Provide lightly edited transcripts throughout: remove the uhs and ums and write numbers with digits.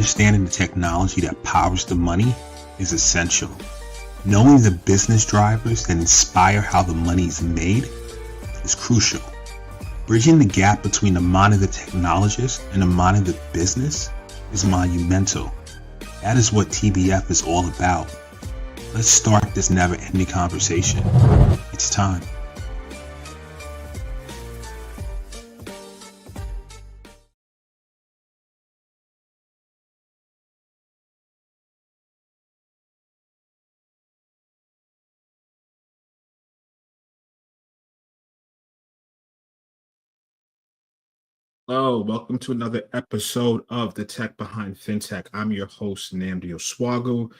Understanding the technology that powers the money is essential. Knowing the business drivers that inspire how the money is made is crucial. Bridging the gap between the mind of the technologist and the mind of the business is monumental. That is what TBF is all about. Let's start this never-ending conversation. It's time. Hello, welcome to another episode of the Tech Behind FinTech. I'm your host, Nnamdi Osuagwu.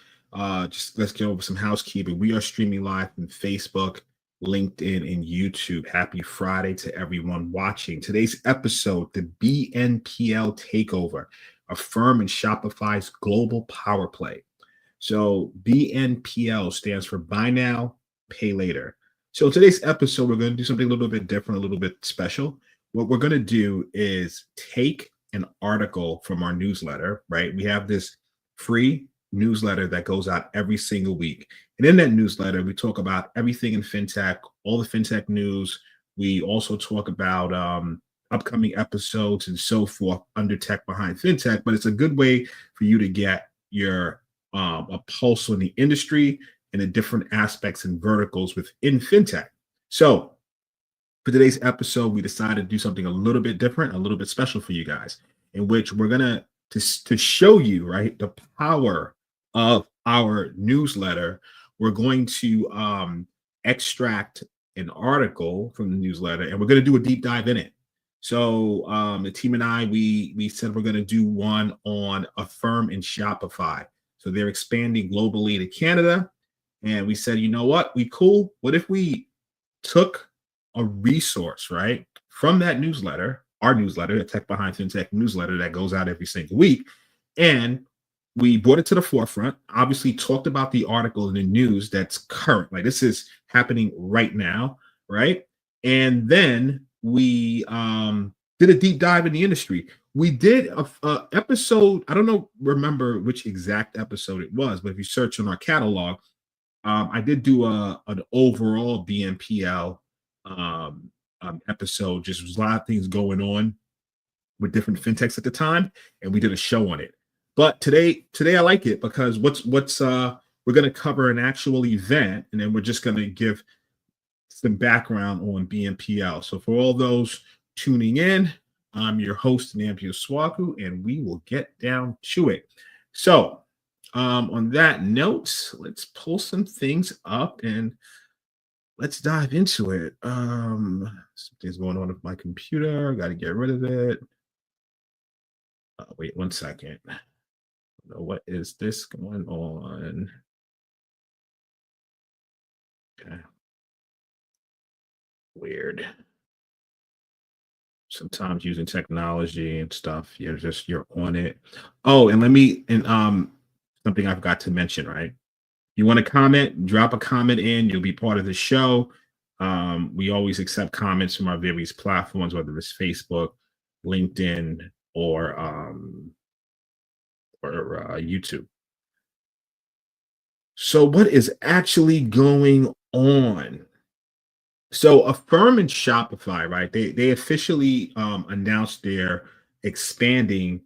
Just let's get over some housekeeping. We are streaming live from Facebook, LinkedIn, and YouTube. Happy Friday to everyone watching. Today's episode, the BNPL Takeover, Affirm and Shopify's global power play. So BNPL stands for Buy Now, Pay Later. So today's episode, we're going to do something a little bit different, a little bit special. What we're going to do is take an article from our newsletter, right? We have this free newsletter that goes out every single week. And in that newsletter, we talk about everything in FinTech, all the FinTech news. We also talk about upcoming episodes and so forth under Tech Behind FinTech. But it's a good way for you to get your a pulse on the industry and the different aspects and verticals within FinTech. So for today's episode, we decided to do something a little bit different, a little bit special for you guys, in which we're going to show you, right, the power of our newsletter. We're going to extract an article from the newsletter, and we're going to do a deep dive in it. So the team and I, we said we're going to do one on Affirm and Shopify. So they're expanding globally to Canada. And we said, you know what, what if we took a resource, right, from that newsletter, our newsletter, the Tech Behind FinTech newsletter that goes out every single week, and we brought it to the forefront, obviously talked about the article in the news that's current, like this is happening right now, right? And then we did a deep dive in the industry. We did a episode, I don't remember which exact episode it was, but if you search on our catalog, I did do an overall BNPL episode. Just was a lot of things going on with different fintechs at the time, and we did a show on it. But today I like it because we're going to cover an actual event, and then we're just going to give some background on BNPL. So for all those tuning in, I'm your host, Nnamdi Osuagwu, and we will get down to it. So on that note, let's pull some things up and let's dive into it. Something's going on with my computer. Got to get rid of it. Wait 1 second. What is this going on? Okay. Weird. Sometimes using technology and stuff, you're on it. Oh, and something I forgot to mention, right? You want to comment, drop a comment in. You'll be part of the show. We always accept comments from our various platforms, whether it's Facebook, LinkedIn, or YouTube. So what is actually going on? So Affirm and Shopify, right? They officially announced they're expanding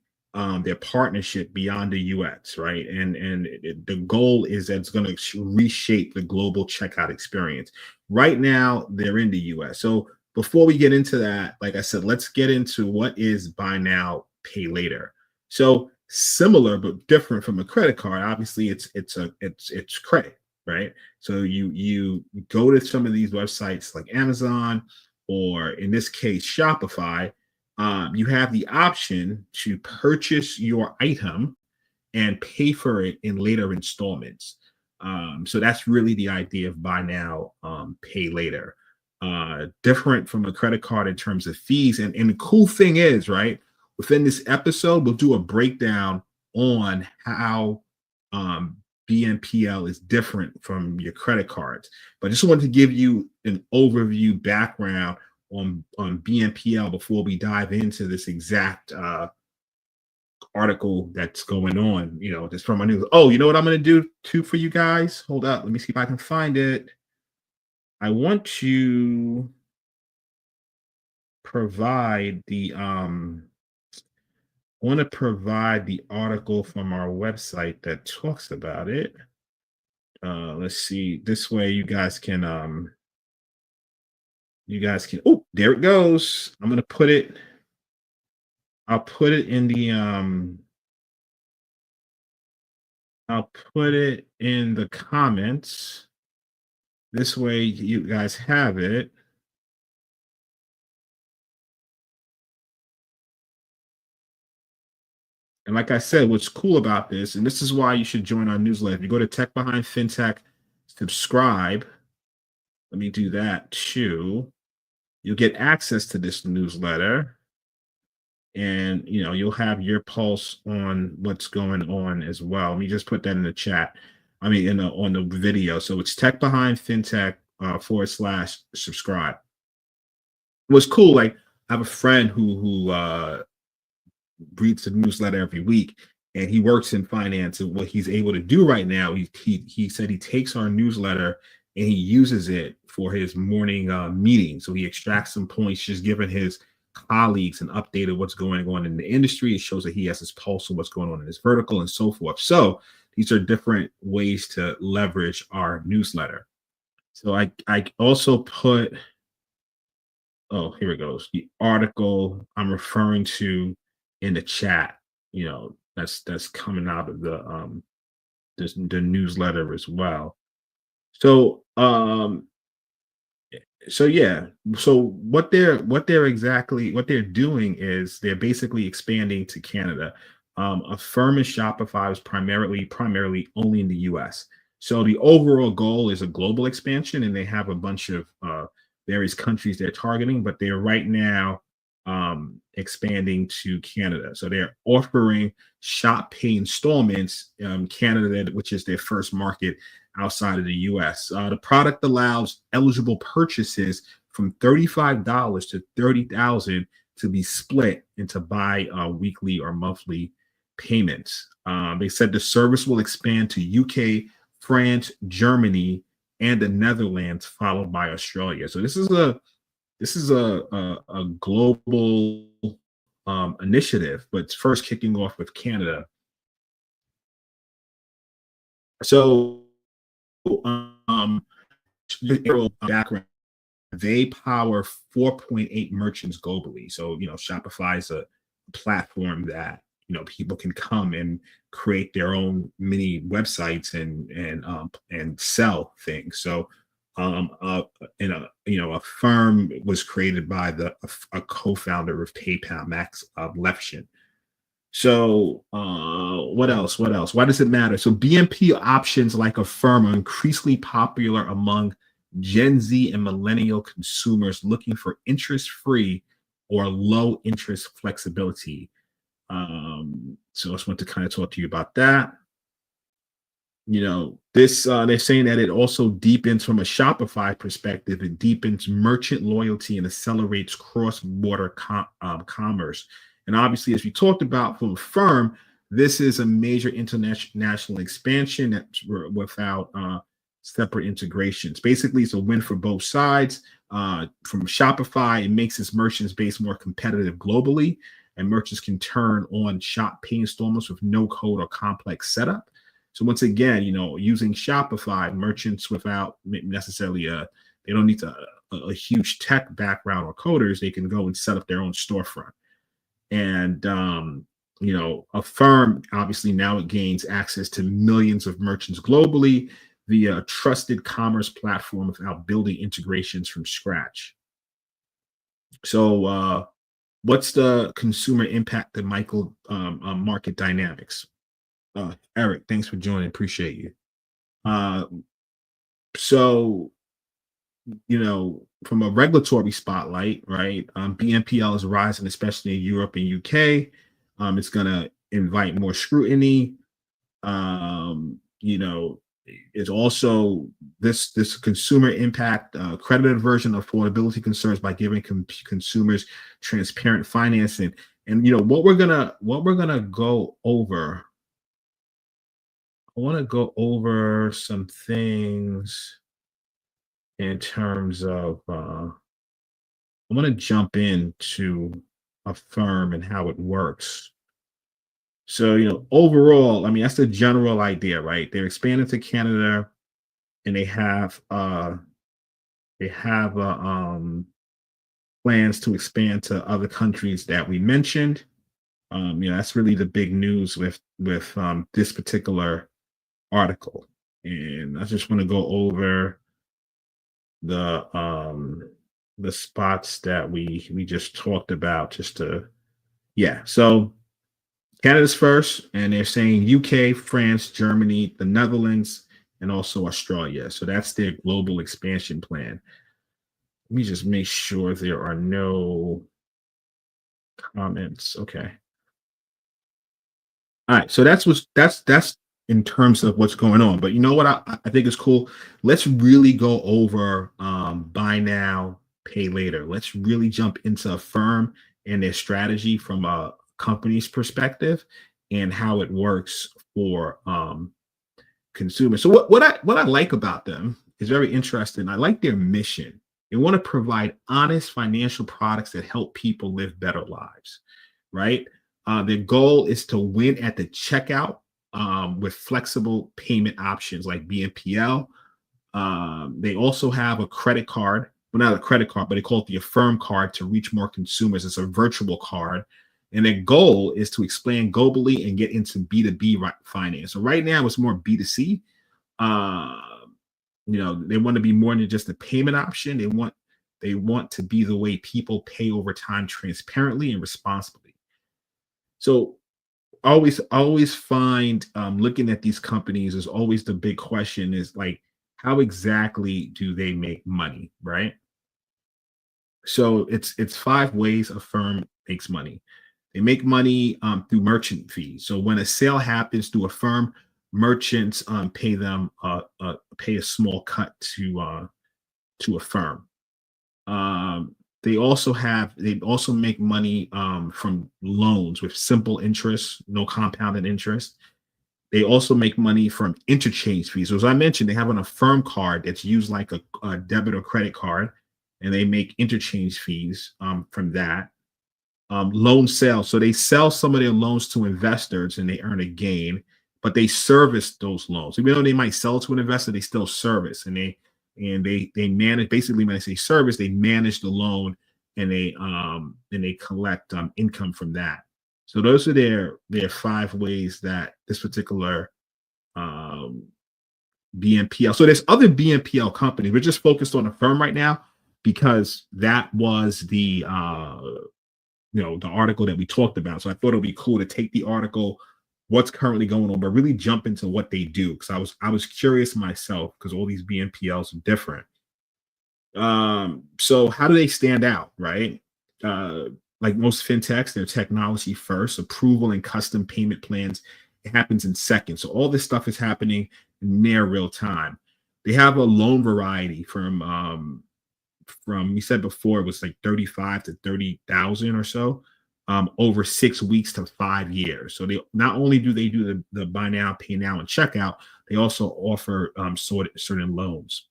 their partnership beyond the US, right? And the goal is that it's going to reshape the global checkout experience. Right now, they're in the US. So before we get into that, like I said, let's get into what is Buy Now, Pay Later. So similar but different from a credit card. Obviously, it's credit, right? So you go to some of these websites like Amazon, or in this case, Shopify. You have the option to purchase your item and pay for it in later installments. So that's really the idea of Buy Now, Pay Later. Different from a credit card in terms of fees. And the cool thing is, right, within this episode, we'll do a breakdown on how BNPL is different from your credit cards. But I just wanted to give you an overview background on BNPL before we dive into this exact article that's going on, just from my news. Oh, you know what I'm going to do too for you guys? Hold up. Let me see if I can find it. I want to provide the article from our website that talks about it. Let's see. This way you guys can oh, there it goes. I'll put it in the I'll put it in the comments. This way you guys have it. And like I said, what's cool about this, and this is why you should join our newsletter. If you go to Tech Behind FinTech, subscribe. Let me do that too. You'll get access to this newsletter, and you'll have your pulse on what's going on as well. Let me just put that in the chat. I mean, on the video. So it's Tech Behind FinTech / subscribe. What's cool, like I have a friend who reads the newsletter every week, and he works in finance. And what he's able to do right now, he said he takes our newsletter and he uses it for his morning meeting. So he extracts some points, just giving his colleagues an update of what's going on in the industry. It shows that he has his pulse of what's going on in his vertical and so forth. So these are different ways to leverage our newsletter. So I also put, oh, here it goes, the article I'm referring to in the chat. That's coming out of the newsletter as well. So yeah. So what they're doing is they're basically expanding to Canada. Affirm and Shopify is primarily only in the US. So the overall goal is a global expansion, and they have a bunch of various countries they're targeting, but they're right now expanding to Canada. So they're offering Shop Pay installments Canada, which is their first market outside of the US. The product allows eligible purchases from $35 to $30,000 to be split into bi-weekly or monthly payments. They said the service will expand to UK, France, Germany, and the Netherlands, followed by Australia. So this is a global initiative, but it's first kicking off with Canada. So background, they power 4.8 merchants globally. So Shopify is a platform that people can come and create their own mini websites and sell things. So a firm was created by a co-founder of PayPal, Max Levchin. So what else? Why does it matter? So BNPL options like Affirm are increasingly popular among Gen Z and millennial consumers looking for interest-free or low interest flexibility. So I just want to kind of talk to you about that. This they're saying that it also deepens, from a Shopify perspective, it deepens merchant loyalty and accelerates cross-border commerce. And obviously, as we talked about from Affirm, this is a major international expansion that's without separate integrations. Basically, it's a win for both sides. From Shopify, it makes its merchants base more competitive globally, and merchants can turn on Shop Pay installments with no code or complex setup. So once again, using Shopify, merchants without necessarily they don't need a huge tech background or coders, they can go and set up their own storefront. And Affirm, obviously now it gains access to millions of merchants globally via a trusted commerce platform without building integrations from scratch. So what's the consumer impact of market dynamics? Eric, thanks for joining. Appreciate you. So, from a regulatory spotlight, right? BNPL is rising, especially in Europe and UK. It's going to invite more scrutiny. It's also this consumer impact, credit aversion, affordability concerns by giving consumers transparent financing. And what we're gonna go over. I want to go over some things in terms of. I want to jump into Affirm and how it works. So, overall, I mean, that's the general idea, right? They're expanding to Canada, and they have plans to expand to other countries that we mentioned. That's really the big news with this particular article. And I just want to go over the the spots that we just talked about, just to, yeah. So Canada's first, and they're saying UK, France, Germany, the Netherlands, and also Australia. So that's their global expansion plan. Let me just make sure there are no comments. Okay. All right. So that's in terms of what's going on. But you know what I think is cool? Let's really go over buy now, pay later. Let's really jump into Affirm and their strategy from a company's perspective and how it works for consumers. So what I like about them is very interesting. I like their mission. They want to provide honest financial products that help people live better lives, right? Their goal is to win at the checkout with flexible payment options like BNPL. They also have a credit card. Well, not a credit card, but they call it the Affirm card to reach more consumers. It's a virtual card. And their goal is to expand globally and get into B2B finance. So right now it's more B2C. They want to be more than just a payment option. They want to be the way people pay over time, transparently and responsibly. So always find, looking at these companies is always the big question, is like, how exactly do they make money, right? So it's 5 ways Affirm makes money. They make money through merchant fees. So when a sale happens through Affirm, merchants pay a small cut to Affirm. They also make money from loans with simple interest, no compounded interest. They also make money from interchange fees. So as I mentioned, they have an Affirm card that's used like a debit or credit card, and they make interchange fees from that. Loan sales. So they sell some of their loans to investors and they earn a gain, but they service those loans. Even though they might sell to an investor, they still service, and they manage. Basically, when I say service, they manage the loan, and they collect income from that. So those are their 5 ways that this particular BNPL. So there's other BNPL companies. We're just focused on Affirm right now because that was the the article that we talked about. So I thought it'd be cool to take the article, what's currently going on, but really jump into what they do, because I was curious myself, because all these BNPLs are different. So how do they stand out, right? Like most fintechs, they're technology first. Approval and custom payment plans, it happens in seconds. So all this stuff is happening in near real time. They have a loan variety from we said before, it was like 35 to 30,000 or so, over 6 weeks to 5 years. So they not only do they do the buy now, pay now, and checkout, they also offer certain loans.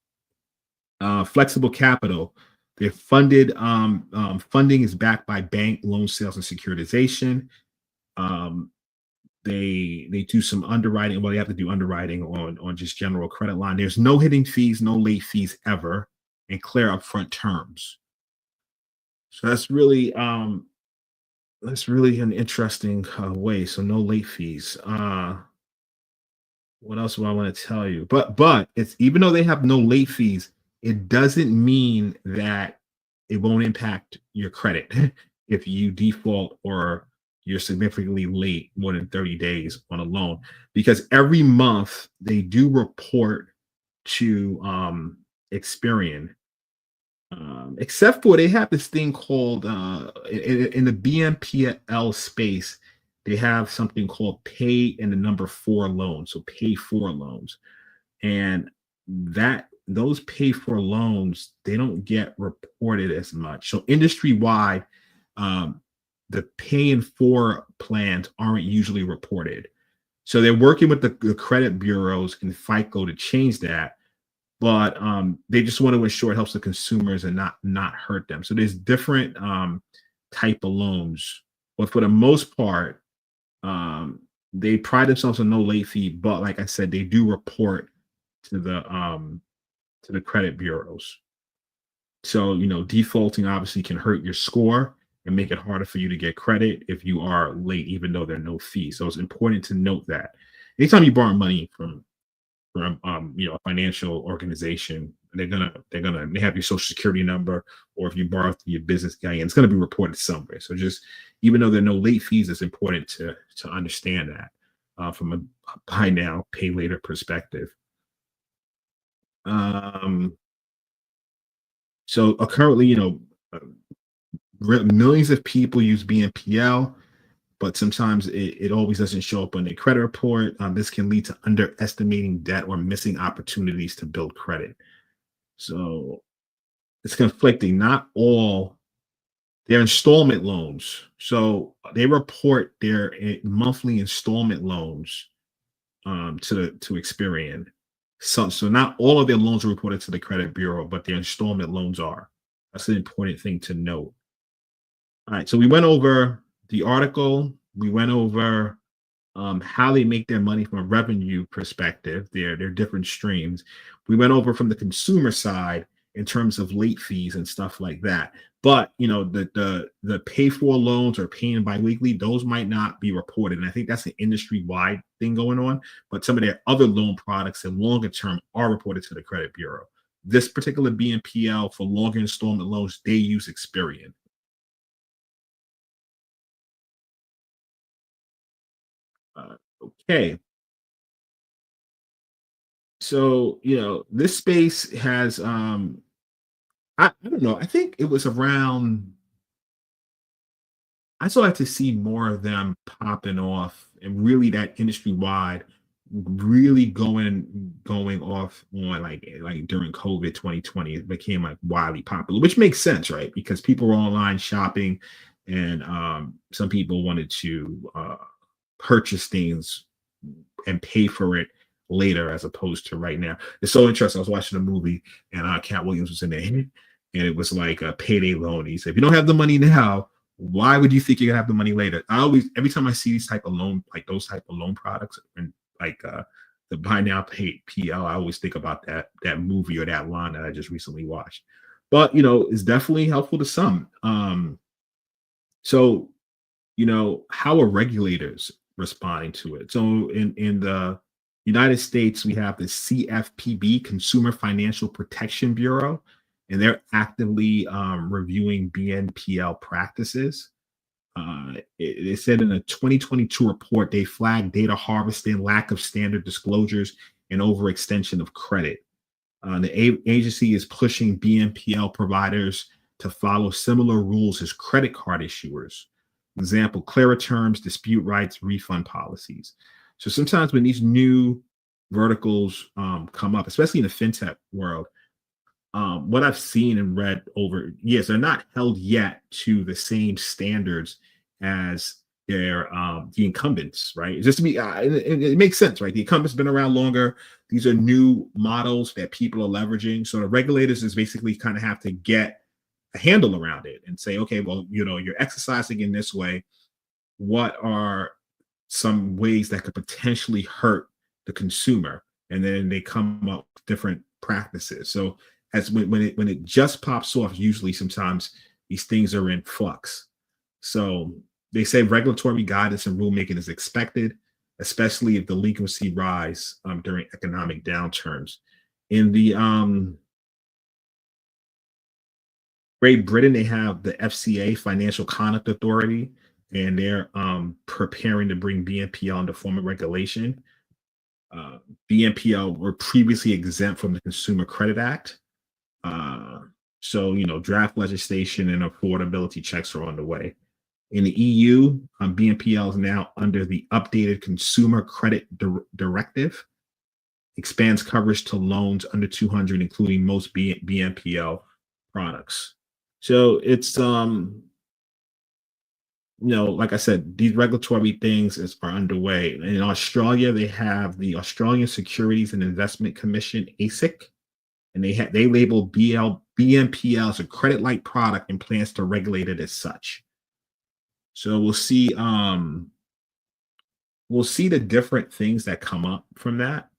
Flexible capital. Their funding is backed by bank loan sales and securitization. They do some underwriting. Well, they have to do underwriting on just general credit line. There's no hidden fees, no late fees ever, and clear upfront terms. So that's really an interesting way. So no late fees. What else do I want to tell you? But it's, even though they have no late fees, it doesn't mean that it won't impact your credit if you default or you're significantly late more than 30 days on a loan, because every month they do report to Experian. Except for they have this thing called in the BNPL space, they have something called pay and the number 4 loans. So pay 4 loans, and those pay 4 loans, they don't get reported as much. So industry wide, the pay in four plans aren't usually reported. So they're working with the credit bureaus and FICO to change that, but they just want to ensure it helps the consumers and not hurt them. So there's different type of loans, but for the most part, um, they pride themselves on no late fee. But like I said, they do report to the credit bureaus. So, defaulting obviously can hurt your score and make it harder for you to get credit if you are late, even though there are no fees. So it's important to note that anytime you borrow money from a financial organization, they have your social security number, or if you borrow through your business guy, it's going to be reported somewhere. So just even though there are no late fees, it's important to understand that from a buy now, pay later perspective. So currently, uh, millions of people use BNPL, but sometimes it always doesn't show up on their credit report. This can lead to underestimating debt or missing opportunities to build credit. So it's conflicting. Not all their installment loans. So they report their monthly installment loans to Experian. So not all of their loans are reported to the credit bureau, but their installment loans are. That's an important thing to note. All right, so we went over the article. We went over how they make their money from a revenue perspective, their different streams. We went over from the consumer side in terms of late fees and stuff like that. But the pay for loans or paying biweekly, those might not be reported. And I think that's an industry-wide thing going on. But some of their other loan products in longer term are reported to the credit bureau. This particular BNPL for longer installment loans, they use Experian. Okay. So, this space has I don't know. I think it was around I still like to see more of them popping off and really that industry wide really going off on like during COVID 2020. It became like wildly popular, which makes sense, right? Because people were online shopping and some people wanted to purchase things and pay for it later as opposed to right now. It's so interesting. I was watching a movie and Cat Williams was in there, and it was like a payday loan. He said, if you don't have the money now, why would you think you're gonna have the money later? Every time I see these type of loan, like those type of loan products, and like the buy now pay PL, I always think about that movie or that line that I just recently watched. But it's definitely helpful to some. So how are regulators responding to it? So in the United States, we have the CFPB, Consumer Financial Protection Bureau, and they're actively reviewing BNPL practices. It said in a 2022 report, they flagged data harvesting, lack of standard disclosures, and overextension of credit. The agency is pushing BNPL providers to follow similar rules as credit card issuers. Example, clearer terms, dispute rights, refund policies. So sometimes when these new verticals come up, especially in the fintech world, what I've seen and read over years, they're not held yet to the same standards as their the incumbents, right? Just to be, it makes sense, right? The incumbents been around longer. These are new models that people are leveraging. So the regulators is basically kind of have to get a handle around it and say, okay, well, you're exercising in this way. What are some ways that could potentially hurt the consumer? And then they come up with different practices. So as when it just pops off, usually sometimes these things are in flux. So they say regulatory guidance and rulemaking is expected, especially if delinquency rise during economic downturns. In the Great Britain, they have the FCA, Financial Conduct Authority, and they're preparing to bring BNPL into formal regulation. BNPL were previously exempt from the Consumer Credit Act. So, draft legislation and affordability checks are on the way. In the EU, BNPL is now under the updated Consumer Credit Directive, expands coverage to loans under 200, including most BNPL products. So it's like I said, these regulatory things are underway. In Australia, they have the Australian Securities and Investment Commission, ASIC, and they label BNPL as a credit-like product and plans to regulate it as such. So we'll see the different things that come up from that.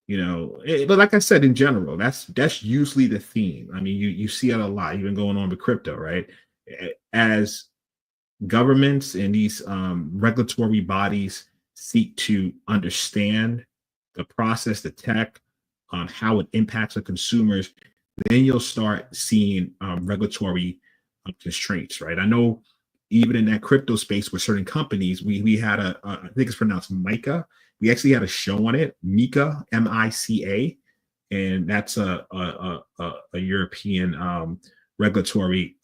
But like I said, in general, that's usually the theme. I mean, you see it a lot, even going on with crypto, right? As governments and these regulatory bodies seek to understand the process, the tech, how it impacts the consumers, then you'll start seeing regulatory constraints, right? I know even in that crypto space with certain companies, we had I think it's pronounced Mica. We actually had a show on it, Mica, MICA, and that's a European regulatory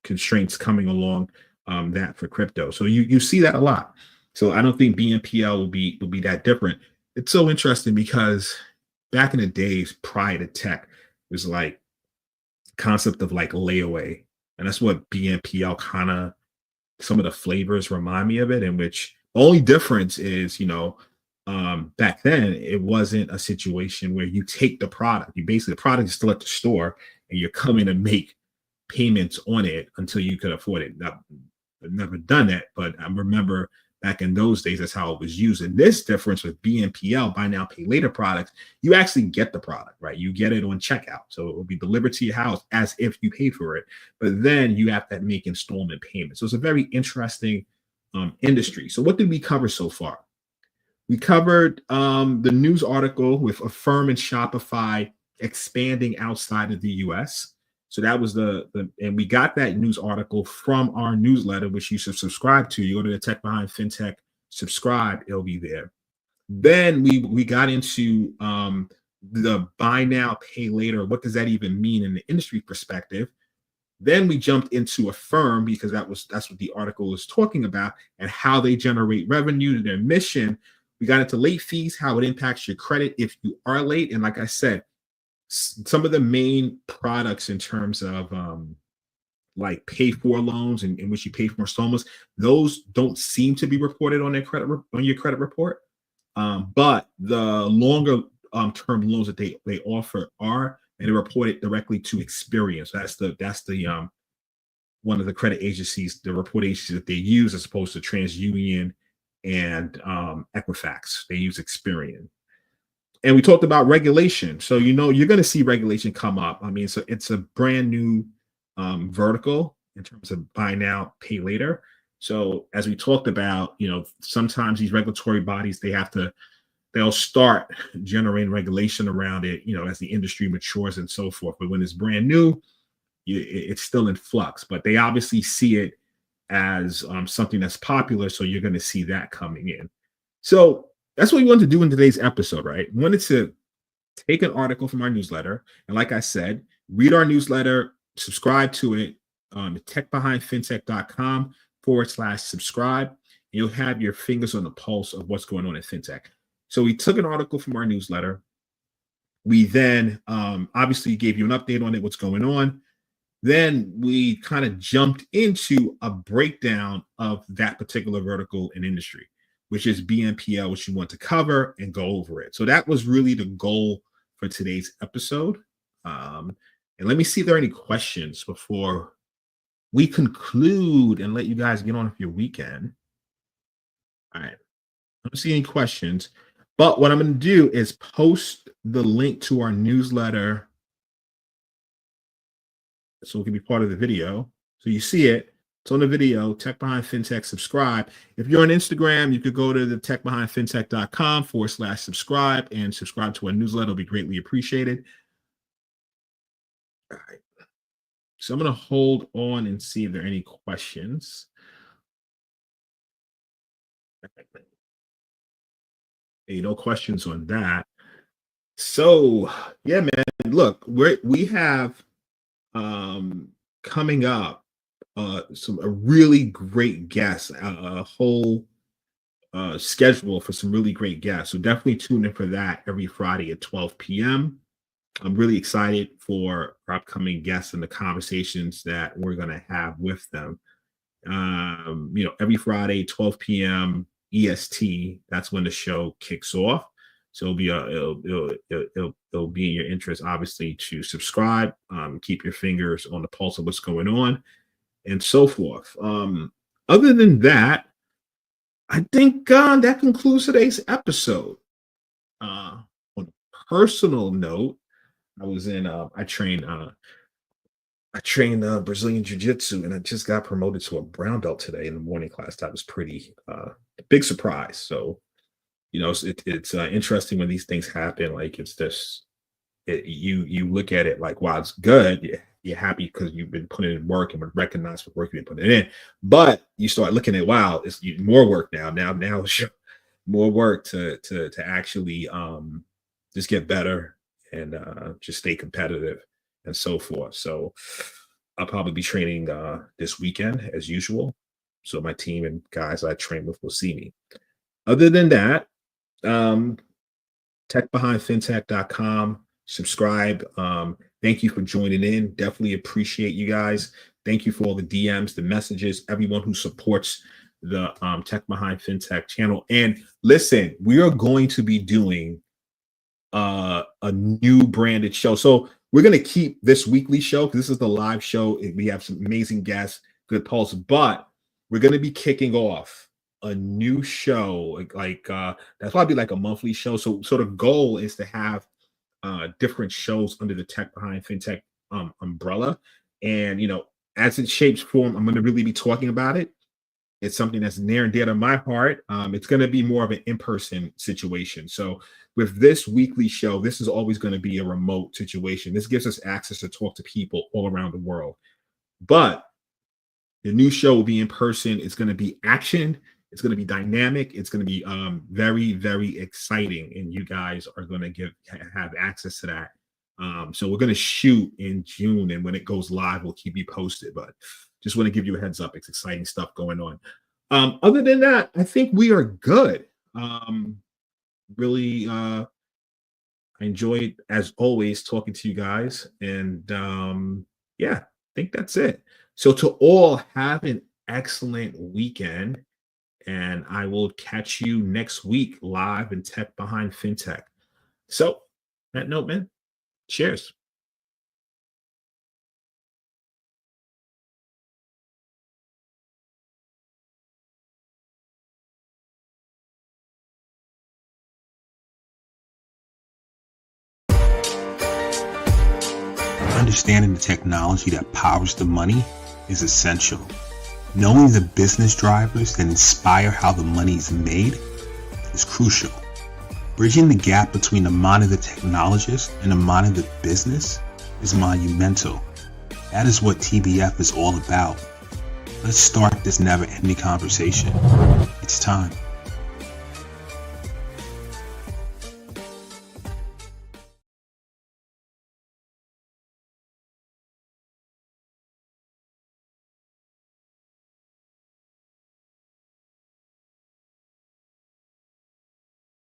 constraints coming along that for crypto. So you see that a lot. So I don't think BNPL will be that different. It's so interesting because back in the days prior to tech, it was like concept of like layaway, and that's what BNPL kind of, some of the flavors remind me of it, in which the only difference is, back then it wasn't a situation where you take the product. You basically, the product is still at the store and you're coming to make payments on it until you could afford it. Now, I've never done that, but I remember back in those days, that's how it was used. And this difference with BNPL, buy now, pay later products, you actually get the product, right? You get it on checkout. So it will be delivered to your house as if you paid for it. But then you have to make installment payments. So it's a very interesting industry. So what did we cover so far? We covered the news article with Affirm and Shopify expanding outside of the US. So that was and we got that news article from our newsletter, which you should subscribe to. You go to the Tech Behind FinTech, subscribe, it'll be there. Then we got into the buy now, pay later. What does that even mean in the industry perspective? Then we jumped into Affirm because that's what the article is talking about, and how they generate revenue, their mission. We got into late fees, how it impacts your credit if you are late. And like I said, some of the main products in terms of like pay for loans in which you pay for installments, those don't seem to be reported on your credit report. But the longer term loans that they offer are, and they report it directly to Experian. So that's the one of the credit agencies, the report agencies that they use, as opposed to TransUnion and Equifax. They use Experian. And we talked about regulation. So, you're going to see regulation come up. I mean, so it's a brand new vertical in terms of buy now, pay later. So as we talked about, sometimes these regulatory bodies, they'll start generating regulation around it, as the industry matures and so forth. But when it's brand new, it's still in flux. But they obviously see it as something that's popular. So you're going to see that coming in. So that's what we wanted to do in today's episode, right? We wanted to take an article from our newsletter. And like I said, read our newsletter, subscribe to it, techbehindfintech.com/subscribe. And you'll have your fingers on the pulse of what's going on in fintech. So we took an article from our newsletter. We then obviously gave you an update on it, what's going on. Then we kind of jumped into a breakdown of that particular vertical and industry, which is BNPL, which you want to cover and go over it. So that was really the goal for today's episode. And let me see if there are any questions before we conclude and let you guys get on with your weekend. All right. I don't see any questions, but what I'm going to do is post the link to our newsletter so it can be part of the video. So you see it. It's on the video, Tech Behind FinTech, subscribe. If you're on Instagram, you could go to the techbehindfintech.com/subscribe and subscribe to our newsletter. It'll be greatly appreciated. All right. So I'm going to hold on and see if there are any questions. Hey, no questions on that. So, yeah, man, look, we have coming up a really great guests, a whole schedule for some really great guests. So definitely tune in for that every Friday at 12 p.m. I'm really excited for our upcoming guests and the conversations that we're going to have with them. Every Friday, 12 p.m. EST, that's when the show kicks off. So it'll be in your interest, obviously, to subscribe, keep your fingers on the pulse of what's going on, and so forth. Other than that, I think that concludes today's episode. On a personal note, I trained Brazilian Jiu-Jitsu, and I just got promoted to a brown belt today in the morning class. That was pretty big surprise. So, it's interesting when these things happen. Like, it's just you look at it like, wow, it's good. You're happy because you've been putting in work and been recognized for work you've been putting in. But you start looking at, wow, it's more work now. Now it's more work to actually just get better and just stay competitive and so forth. So I'll probably be training this weekend as usual. So my team and guys I train with will see me. Other than that, techbehindfintech.com, subscribe. Thank you for joining in. Definitely appreciate you guys. Thank you for all the DMs, the messages, everyone who supports the Tech Behind FinTech channel. And listen, we are going to be doing a new branded show. So we're going to keep this weekly show because this is the live show. We have some amazing guests, good pulse, but we're going to be kicking off a new show. That's probably like a monthly show. So the goal is to have different shows under the Tech Behind FinTech umbrella. And, as it shapes form, I'm going to really be talking about it. It's something that's near and dear to my heart. It's going to be more of an in-person situation. So with this weekly show, this is always going to be a remote situation. This gives us access to talk to people all around the world. But the new show will be in person. It's going to be action. It's going to be dynamic. It's going to be very, very exciting. And you guys are going to have access to that. So we're going to shoot in June. And when it goes live, we'll keep you posted. But just want to give you a heads up. It's exciting stuff going on. Other than that, I think we are good. Really, I enjoyed, as always, talking to you guys. And I think that's it. So to all, have an excellent weekend. And I will catch you next week live in Tech Behind FinTech. So, that note, man, cheers. Understanding the technology that powers the money is essential. Knowing the business drivers that inspire how the money is made is crucial. Bridging the gap between the mind of the technologist and the mind of the business is monumental. That is what TBF is all about. Let's start this never-ending conversation. It's time.